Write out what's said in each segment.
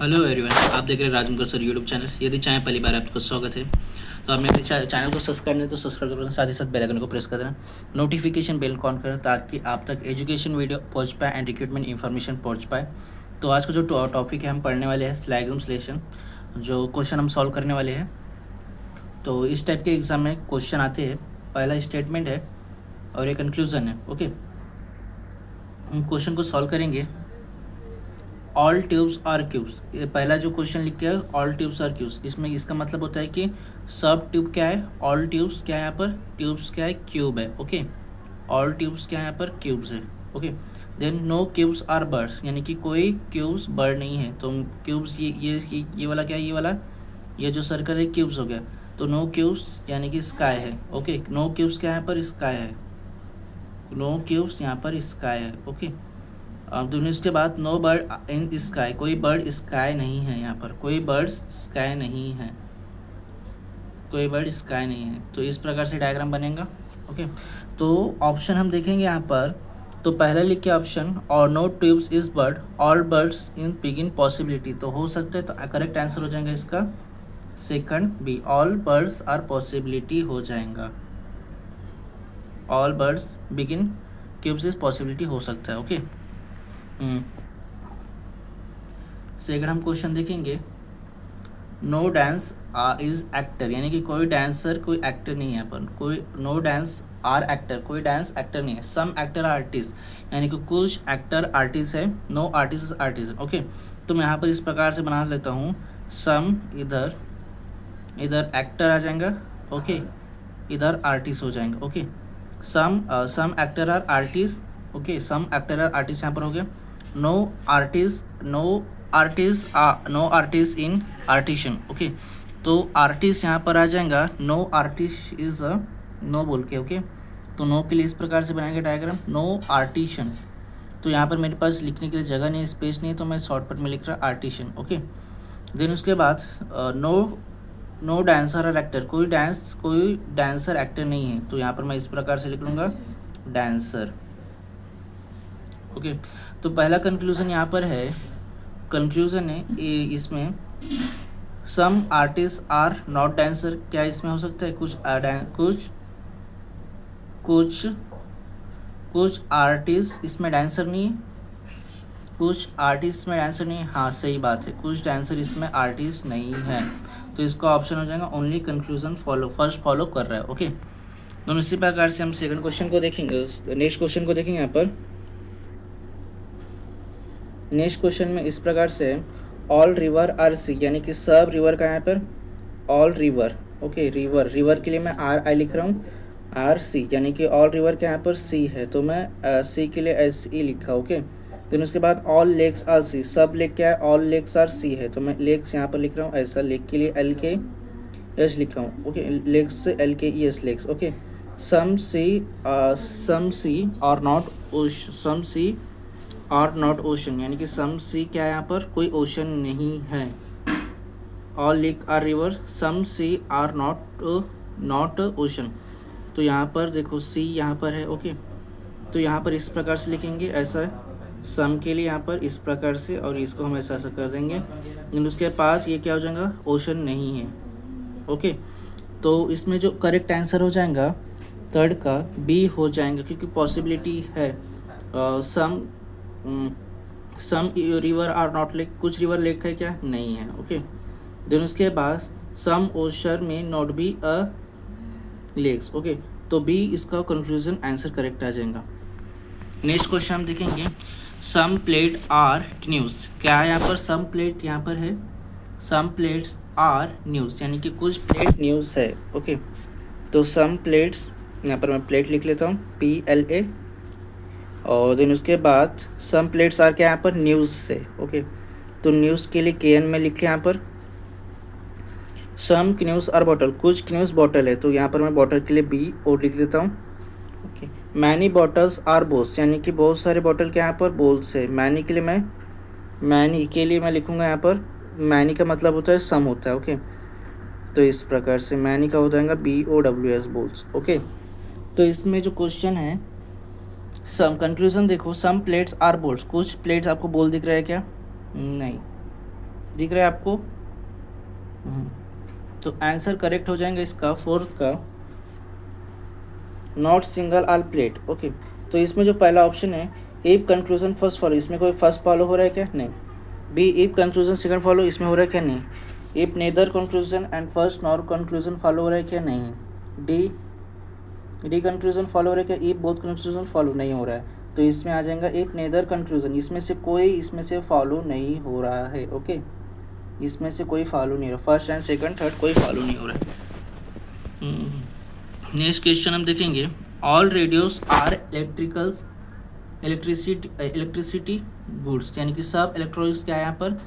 Hello everyone, आप देख रहे हैं राजमगढ़ सर यूट्यूब चैनल। यदि चाहें पहली बार आपका स्वागत है तो आप मेरे चैनल को सब्सक्राइब नहीं तो सब्सक्राइब करें, साथ ही साथ बेल आइकन को प्रेस कर देना, नोटिफिकेशन बेल को ऑन करें ताकि आप तक एजुकेशन वीडियो पहुंच पाए एंड रिक्रूटमेंट इन्फॉर्मेशन पहुंच पाए। तो आज का जो टॉपिक है हम पढ़ने वाले हैं स्लैग स्लेशन, जो क्वेश्चन हम सॉल्व करने वाले हैं। तो इस टाइप के एग्जाम में क्वेश्चन आते हैं, पहला स्टेटमेंट है और एक कंक्लूजन है। ओके, हम क्वेश्चन को सॉल्व करेंगे। ऑल ट्यूब्स आर क्यूब्स, ये पहला जो क्वेश्चन लिख के है ऑल ट्यूब्स आर क्यूब्स, इसमें इसका मतलब होता है कि सब ट्यूब क्या है, ऑल ट्यूब्स क्या है, यहाँ पर ट्यूब्स क्या है, क्यूब है। ओके, ऑल ट्यूब्स क्या है, यहाँ पर क्यूब्स है। Okay, then no cubes are birds, यानी कि कोई क्यूब्स बर्ड नहीं है। तो क्यूब्स ये वाला क्या है, ये जो सर्कल है क्यूब्स हो गया। तो नो क्यूब्स यानी कि स्काई है। ओके, नो क्यूब्स क्या है, यहाँ पर स्काई है। नो क्यूब्स यहाँ पर स्काई है। ओके, अब दोनों इसके बाद नो बर्ड इन स्काई, कोई बर्ड स्काई नहीं है, यहाँ पर कोई बर्ड स्काई नहीं है, कोई बर्ड स्काई नहीं है। तो इस प्रकार से डायग्राम बनेगा। ओके, तो ऑप्शन हम देखेंगे यहाँ पर। तो पहला लिख के ऑप्शन और no tubes is bird all birds in begin possibility, तो हो सकता है, तो करेक्ट आंसर हो जाएगा इसका second B, all birds are possibility हो जाएगा। All birds begin cubes is possibility हो सकता है। ओके, सेकंड हम क्वेश्चन देखेंगे। नो डांस इज एक्टर, यानी कि कोई डांसर कोई एक्टर नहीं है। यहाँ पर कोई नो डांस आर एक्टर, कोई डांस एक्टर नहीं है। सम एक्टर आर्टिस्ट, यानी कि कुछ एक्टर आर्टिस्ट है, नो आर्टिस्ट आर्टिस्ट। ओके, तो मैं यहाँ पर इस प्रकार से बना लेता हूँ। सम इधर एक्टर आ जाएगा। ओके, इधर आर्टिस्ट हो जाएंगे। Okay, some actor are artist. Okay, some actor are artist यहाँ पर हो गया। No artist in artisan. Okay, तो आर्टिस्ट यहाँ पर आ जाएगा, no artist is a no बोल के। ओके, तो नो के लिए इस प्रकार से बनाएंगे डायग्राम, नो आर्टिशन। तो यहाँ पर मेरे पास लिखने के लिए जगह नहीं, स्पेस नहीं, तो मैं शॉर्टकट में लिख रहा आर्टिशन। ओके, देन उसके बाद नो डांसर और एक्टर, कोई डांसर एक्टर नहीं है। तो यहाँ पर मैं इस प्रकार से लिख लूँगा डांसर। ओके, तो पहला कंक्लूजन यहाँ पर है, कंक्लूजन है इसमें some artist are not dancer. क्या इसमें हो सकता है, कुछ आर्टिस्ट इसमें डांसर नहीं है, कुछ आर्टिस्ट में डांसर नहीं है। हाँ, सही बात है, कुछ डांसर इसमें आर्टिस्ट नहीं है। तो इसका ऑप्शन हो जाएगा ओनली कंक्लूजन फर्स्ट फॉलो कर रहा है। ओके, दोनों इसी प्रकार से हम सेकंड क्वेश्चन को देखेंगे, नेक्स्ट क्वेश्चन को देखेंगे। यहाँ पर नेक्स्ट क्वेश्चन में इस प्रकार से ऑल रिवर आर सी, यानी कि सब रिवर का यहाँ पर ऑल रिवर। ओके, रिवर के लिए मैं आर आई लिख रहा हूँ, आर सी, यानी कि ऑल रिवर के यहाँ पर सी है, तो मैं सी के लिए एस ई लिखा। ओके, देन उसके बाद ऑल लेक्स आर सी, सब लेक क्या है, ऑल लेक्स आर सी है, तो मैं लेक्स यहाँ पर लिख रहा हूँ ऐसा, लेक के लिए एल के एस लिख रहा हूँ। ओके, लेक्स से एल के ई एस लेक्स। ओके, सम सी और नॉट ओशन, यानी कि सम सी क्या है, यहाँ पर कोई ओशन नहीं है। All lake are river, some sea are not ocean. तो यहाँ पर देखो सी यहाँ पर है। ओके, तो यहाँ पर इस प्रकार से लिखेंगे ऐसा, सम के लिए यहाँ पर इस प्रकार से, और इसको हम ऐसा कर देंगे। लेकिन उसके पास ये क्या हो जाएगा, ओशन नहीं है। ओके, तो इसमें जो करेक्ट आंसर हो जाएगा थर्ड का बी हो जाएगा, क्योंकि पॉसिबिलिटी है some river are not lake, कुछ रिवर लेक है क्या, नहीं है। ओके, देन उसके बाद some ocean may not be a lakes. Okay, तो बी इसका कंक्लूजन आंसर करेक्ट आ जाएगा। नेक्स्ट क्वेश्चन हम देखेंगे, सम प्लेट आर न्यूज़, क्या है यहाँ पर, सम प्लेट यहाँ पर है, सम प्लेट्स आर न्यूज़, यानी कि कुछ प्लेट न्यूज़ है। ओके, तो सम प्लेट्स, यहाँ पर मैं प्लेट लिख लेता हूँ PLA, और देन उसके बाद सम प्लेट्स आर क्या यहाँ पर न्यूज़ से। ओके, तो न्यूज़ के लिए KN में लिखे यहाँ पर। सम क्न्यूज़ आर बॉटल, कुछ क्न्यूज़ बॉटल है, तो यहाँ पर मैं बॉटल के लिए BO लिख देता हूँ। Okay, many bottles are bowls, यानी कि बहुत सारे बॉटल के यहाँ पर बोल्स है। मैनी के लिए मैं लिखूँगा यहाँ पर, मैनी का मतलब होता है सम होता है। ओके, तो इस प्रकार से मैनी का हो जाएगा BOWS बोल्स। ओके, तो इसमें जो क्वेश्चन है सम कंक्लूजन देखो, सम प्लेट्स आर बोल्स, कुछ प्लेट्स आपको बोल दिख रहा है क्या, नहीं, दिख रहा है आपको? तो आंसर करेक्ट हो जाएगा इसका फोर्थ का, not single all plate. Okay, तो इसमें जो पहला ऑप्शन है इफ कंक्लूजन फर्स्ट फॉलो, इसमें कोई फर्स्ट फॉलो हो रहा है क्या? नहीं। B if conclusion second follow, इसमें हो रहा है क्या? नहीं। If neither conclusion and first nor conclusion follow हो रहा है क्या? नहीं। डी कंक्लूजन फॉलो हो रहा है क्या? इफ बोथ कंक्लूजन फॉलो नहीं हो रहा है, तो इसमें आ जाएगा इफ नेदर कंक्लूजन, इसमें से कोई इसमें से फॉलो नहीं हो रहा है। ओके, इसमें से कोई फॉलो नहीं हो रहा, फर्स्ट एंड सेकंड थर्ड कोई फॉलो नहीं हो रहा है। नेक्स्ट क्वेश्चन हम देखेंगे, all radios are electricity goods, यानी कि सब इलेक्ट्रॉनिक्स क्या है यहाँ पर?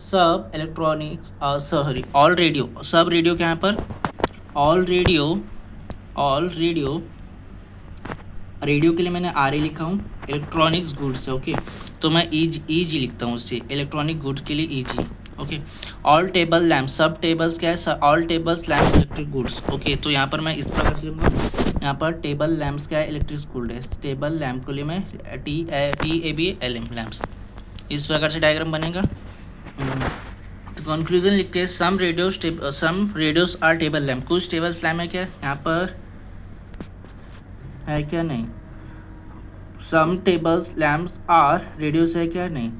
सब इलेक्ट्रॉनिक्स सॉरी ऑल रेडियो, सब रेडियो क्या है यहाँ पर? ऑल रेडियो के लिए मैंने आर ए लिखा हूँ, इलेक्ट्रॉनिक्स गुड्स है। ओके, तो मैं ई जी लिखता हूँ उससे, इलेक्ट्रॉनिक गुड्स के लिए ई जी। ओके, ऑल टेबल लैम्प, सब टेबल्स क्या है? All tables lamp electric goods. Okay, तो यहाँ पर मैं इस प्रकार से लूँगा, यहाँ पर टेबल लैम्प्स क्या है? इलेक्ट्रिक गुड है। टेबल लैम्प के लिए मैं TABLM लैम्प्स, इस प्रकार से डायग्राम बनेगा। तो कंक्लूजन लिख के सम रेडियोस आर टेबल लैम्प, कुछ टेबल्स लैम्प है क्या यहाँ पर? है क्या? नहीं। सम टेबल्स लैम्प्स आर रेडियोस है क्या? नहीं।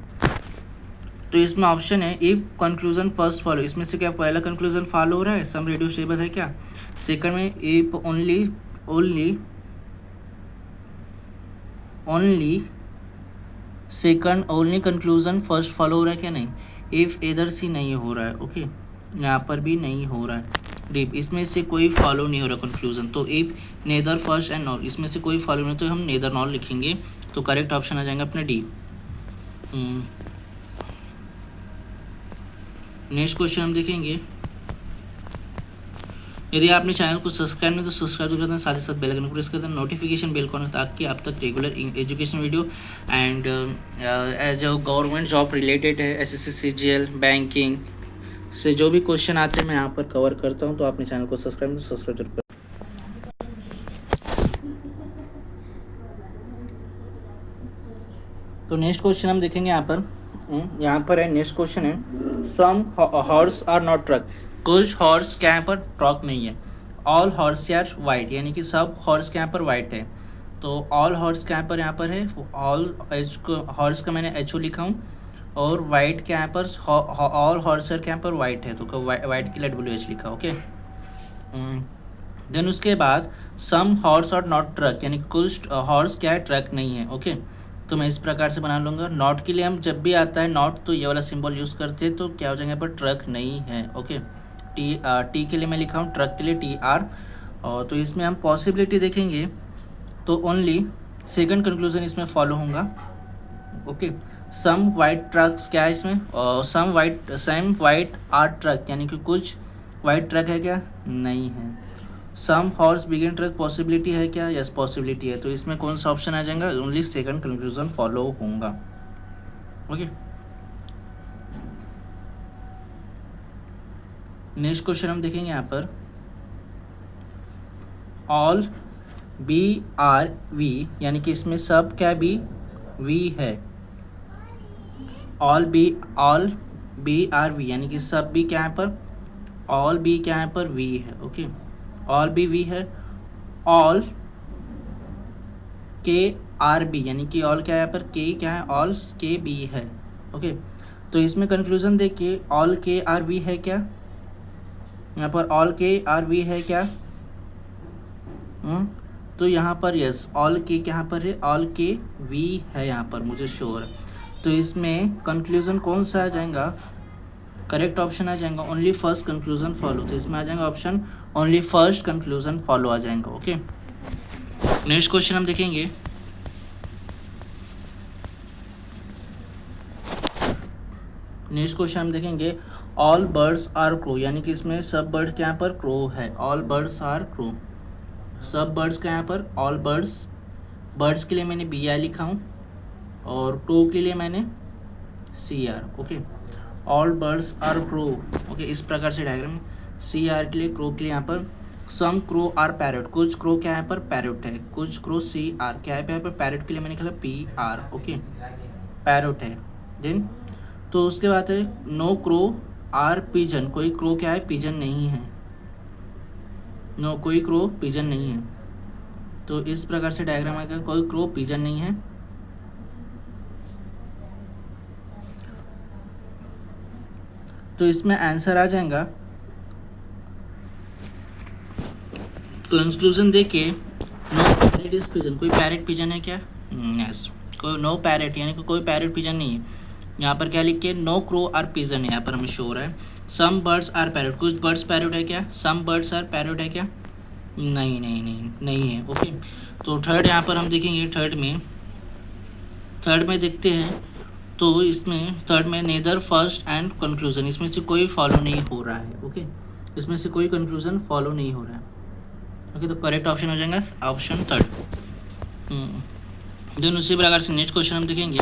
तो इसमें ऑप्शन है इफ कंक्लूजन फर्स्ट फॉलो, इसमें से क्या पहला कंक्लूजन फॉलो हो रहा है? सम रेडियो टेबल है क्या? सेकंड में if only second only conclusion first follow हो रहा है क्या? नहीं। इफ इधर सी नहीं हो रहा है। ओके, यहाँ पर भी नहीं हो रहा है। डीप, इसमें से कोई फॉलो नहीं हो रहा कंक्लूजन, तो if neither first and not, इसमें से कोई फॉलो नहीं, तो हम नेदर नॉट लिखेंगे, तो करेक्ट ऑप्शन आ जाएगा अपना डी। नेक्स्ट क्वेश्चन हम देखेंगे, यदि आपने चैनल को सब्सक्राइब नहीं तो सब्सक्राइब कर दें, साथ ही साथ बेल आइकन को प्रेस कर दें, नोटिफिकेशन बेल को, ताकि आप तक रेगुलर एजुकेशन वीडियो एंड जो गवर्नमेंट जॉब रिलेटेड है, SSC CGL बैंकिंग से जो भी क्वेश्चन आते हैं मैं यहाँ पर कवर करता हूँ। तो आपने चैनल को सब्सक्राइब नहीं तो सब्सक्राइब जरूर करें। तो नेक्स्ट क्वेश्चन हम देखेंगे यहाँ पर है, नेक्स्ट क्वेश्चन है, सम हॉर्स आर नॉट ट्रक, कुछ हॉर्स क्या यहाँ पर ट्रक नहीं है। ऑल हॉर्स यार वाइट, यानी कि सब हॉर्स क्या यहाँ पर वाइट है, तो ऑल हॉर्स क्या यहाँ पर है? ऑल हॉर्स का मैंने HO लिखा हूँ, और वाइट क्या यहाँ पर? ऑल हॉर्स क्या यहाँ पर वाइट है, तो वाइट के लिए WH लिखा। ओके, देन उसके बाद सम हॉर्स और नॉट ट्रक, यानी कुछ हॉर्स क्या है? ट्रक नहीं है। ओके, तो मैं इस प्रकार से बना लूँगा। नॉट के लिए हम जब भी आता है नॉट तो ये वाला सिंबल यूज़ करते हैं, तो क्या हो जाएगा यहाँ पर? ट्रक नहीं है। ओके, टी के लिए मैं लिखा हूँ, ट्रक के लिए TR। और तो इसमें हम पॉसिबिलिटी देखेंगे तो ओनली सेकंड कंक्लूजन इसमें फॉलो होगा। ओके, सम वाइट ट्रक्स क्या है इसमें? सम वाइट आर ट्रक, यानी कि कुछ वाइट ट्रक है क्या? नहीं है। सम हॉर्स बिगिन ट्रक पॉसिबिलिटी है क्या? यस पॉसिबिलिटी है, तो इसमें कौन सा ऑप्शन आ जाएगा? ओनली सेकंड कंक्लूजन फॉलो होगा। ओके, नेक्स्ट क्वेश्चन हम देखेंगे यहाँ पर, ऑल BRV, यानी कि इसमें सब क्या V है। ऑल BRV, यानी कि सब भी क्या यहाँ पर? ऑल B क्या यहाँ पर? V है। ओके, ऑल B V है। ऑल KRB, यानी कि ऑल क्या है यहाँ पर? K क्या है? ऑल KB है। ओके, तो इसमें कंक्लूजन देखिए, ऑल KRV है क्या यहाँ पर? ऑल KRV है क्या? तो यहाँ पर यस, ऑल के यहाँ पर है, ऑल KV है यहाँ पर, मुझे श्योर है। तो इसमें कंक्लूजन कौन सा आ जाएगा? करेक्ट ऑप्शन आ जाएगा ओनली फर्स्ट कंक्लूजन फॉलो, तो इसमें आ जाएगा option only first conclusion follow आ जाएगा। ओके, नेक्स्ट क्वेश्चन हम देखेंगे, ऑल बर्ड्स आर क्रो, यानी कि इसमें सब बर्ड क्या यहाँ पर? क्रो है। ऑल बर्ड्स आर क्रो, सब बर्ड्स का यहाँ पर? ऑल बर्ड्स के लिए मैंने BI लिखा हूँ, और क्रो के लिए मैंने CR। Okay, all birds are crow. Okay, इस प्रकार से डायग्राम, CR के लिए, क्रो के लिए यहाँ पर सम क्रो आर पैरट, कुछ क्रो क्या यहाँ पर? पैरट है। कुछ क्रो CR क्या है यहाँ पर? पैरट के लिए मैंने लिखा PR। ओके, पैरट है। देन तो उसके बाद है नो क्रो आर पिजन, कोई क्रो क्या है, पिजन नहीं है, नो कोई क्रो पिजन नहीं है। तो इस प्रकार से डायग्राम आएगा, कोई क्रो पिजन नहीं है। तो इसमें आंसर आ जाएगा, कंक्लूजन देखिए, नो पैरेट इज पिजन, कोई पैरेट पिजन है क्या, यस, कोई नो पैरेट यानी कि कोई पैरेट पिजन नहीं है। यहाँ पर क्या लिख के, नो क्रो आर पिजन है, यहाँ पर हमें शो हो रहा है। सम बर्ड्स आर पैरेट, कुछ बर्ड्स पैरेट है क्या, सम बर्ड्स आर पैरेट है क्या, नहीं नहीं नहीं नहीं है। ओके, तो थर्ड यहाँ पर हम देखेंगे, थर्ड में देखते हैं। तो इसमें थर्ड में नेदर फर्स्ट एंड कंक्लूजन, इसमें से कोई फॉलो नहीं हो रहा है। ओके, इसमें से कोई कंक्लूजन फॉलो नहीं हो रहा है। ओके, तो करेक्ट ऑप्शन हो जाएगा ऑप्शन थर्ड। देन उसी प्रकार से नेक्स्ट क्वेश्चन हम देखेंगे,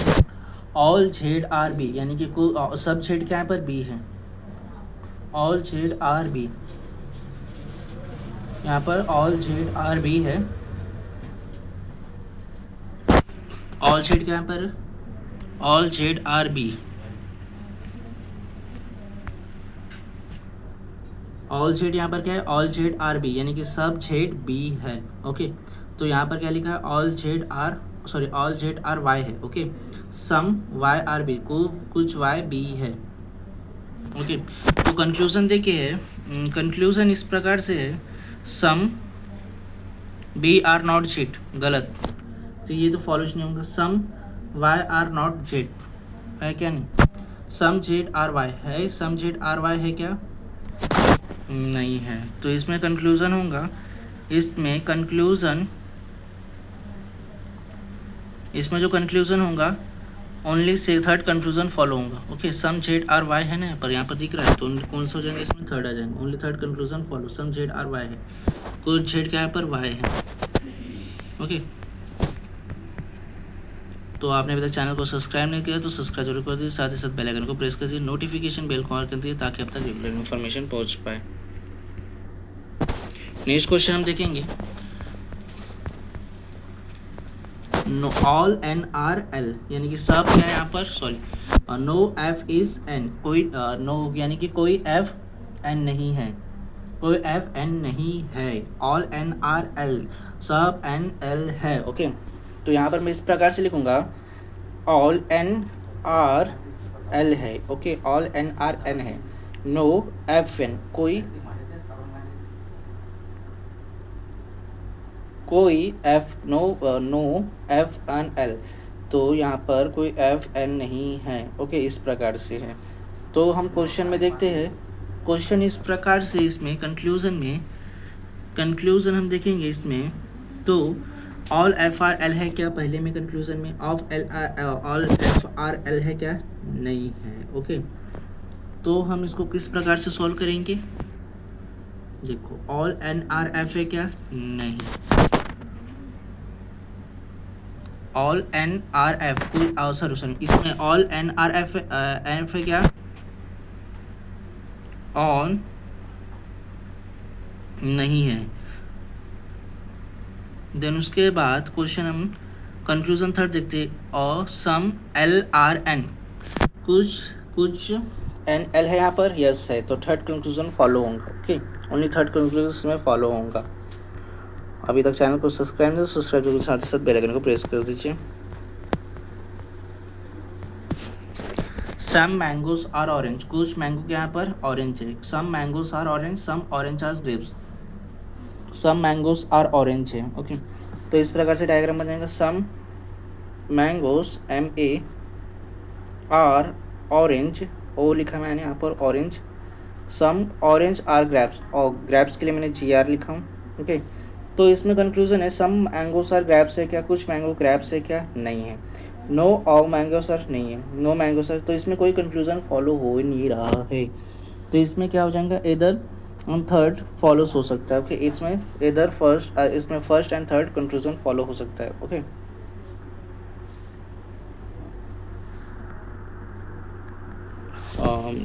ऑल जेड आर बी, यानी कि सब जेड क्या यहाँ पर बी है, ऑल जेड आर बी, यहाँ पर ऑल जेड आर बी है। ऑल जेड क्या यहाँ पर, all Z are B, all Z यहाँ पर क्या है, ऑल जेड आर बी, यानी कि सब जेड बी है। ओके, तो यहाँ पर क्या लिखा है, ऑल जेड आर वाई है। Okay, some Y are B, कुछ वाई बी है। ओके, तो कंक्लूजन देखिए, कंक्लूजन इस प्रकार से है, some B are not Z, गलत, तो ये तो फॉलोज नहीं होगा। Some Y are not Z है क्या, नहीं, सम जेड आर वाई है, सम जेड आर वाई है क्या, नहीं है। तो इसमें कंक्लूजन होगा, इसमें जो कंक्लूजन होगा, only say third conclusion follow होगा। Okay, some Z are Y है ना, पर यहाँ पर दिख रहा है, तो कौन सा हो जाएगा, इसमें थर्ड आ जाएगा, only third conclusion follow, some Z are Y है, कुछ जेड क्या है पर वाई है। ओके, तो आपने अभी तक चैनल को सब्सक्राइब नहीं किया तो सब्सक्राइब जरूर कर दीजिए, साथ ही साथ बेल आइकन को प्रेस कर दीजिए, नोटिफिकेशन बेल को ऑन कर दीजिए, ताकि आप तक रेगुलर इन्फॉर्मेशन पहुंच पाए। नेक्स्ट क्वेश्चन हम देखेंगे, no all N are L, यानी कि सब क्या है यहाँ पर, sorry, no F is N, कोई नो यानी कि कोई एफ एन नहीं है, कोई एफ एन नहीं है। ऑल एन आर एल, सब एन एल है। ओके, तो यहाँ पर मैं इस प्रकार से लिखूंगा, ऑल एन आर एल है। Okay, all N are N है, नो एफ एन, कोई F, no F N L, तो यहाँ पर कोई एफ एन नहीं है। ओके, इस प्रकार से है। तो हम क्वेश्चन में देखते हैं, क्वेश्चन इस प्रकार से, इसमें कंक्लूजन हम देखेंगे इसमें, तो ऑल एफ आर एल है क्या, पहले में कंक्लूजन में ऑल एफ आर एल है क्या, नहीं है। ओके, तो हम इसको किस प्रकार से सॉल्व करेंगे, देखो, ऑल एन आर एफ है क्या, नहीं, all N R F, sorry, इसमें all N R F F है क्या, ऑन नहीं है। देन उसके बाद क्वेश्चन हम कंक्लूजन थर्ड देखते, और सम एल आर एन, कुछ एन एल है यहाँ पर, यस है, तो थर्ड कंक्लूजन फॉलो होगा। ओके, ओनली थर्ड कंक्लूजन में फॉलो होगा। अभी तक चैनल को सब्सक्राइब नहीं, तो सब्सक्राइब जरूर, साथ ही साथ बेल आइकन को प्रेस कर दीजिए। सम मैंगोज आर ऑरेंज, कुछ मैंगो के यहाँ पर ऑरेंज है, some mangoes are orange, some orange are grapes, some mangoes are orange है। ओके, तो इस प्रकार से डायग्राम बन जाएगा, some mangoes M A R orange, O लिखा मैंने यहाँ पर orange, some orange are grapes, और ग्रेप्स के लिए मैंने जी आर लिखा हूँ। ओके, तो इसमें कंक्लूजन है, सम मैंगोज आर ग्रेप्स है क्या, कुछ मैंगो ग्रेप्स है क्या, नहीं है। नो ऑल मैंगो सर नहीं है, नो मैंगो सर, तो इसमें कोई कंक्लूजन फॉलो हो नहीं रहा है। तो इसमें क्या हो जाएगा, इधर हम थर्ड फॉलो हो सकता है। ओके, इसमें इधर first and third conclusion follow हो सकता है। ओके,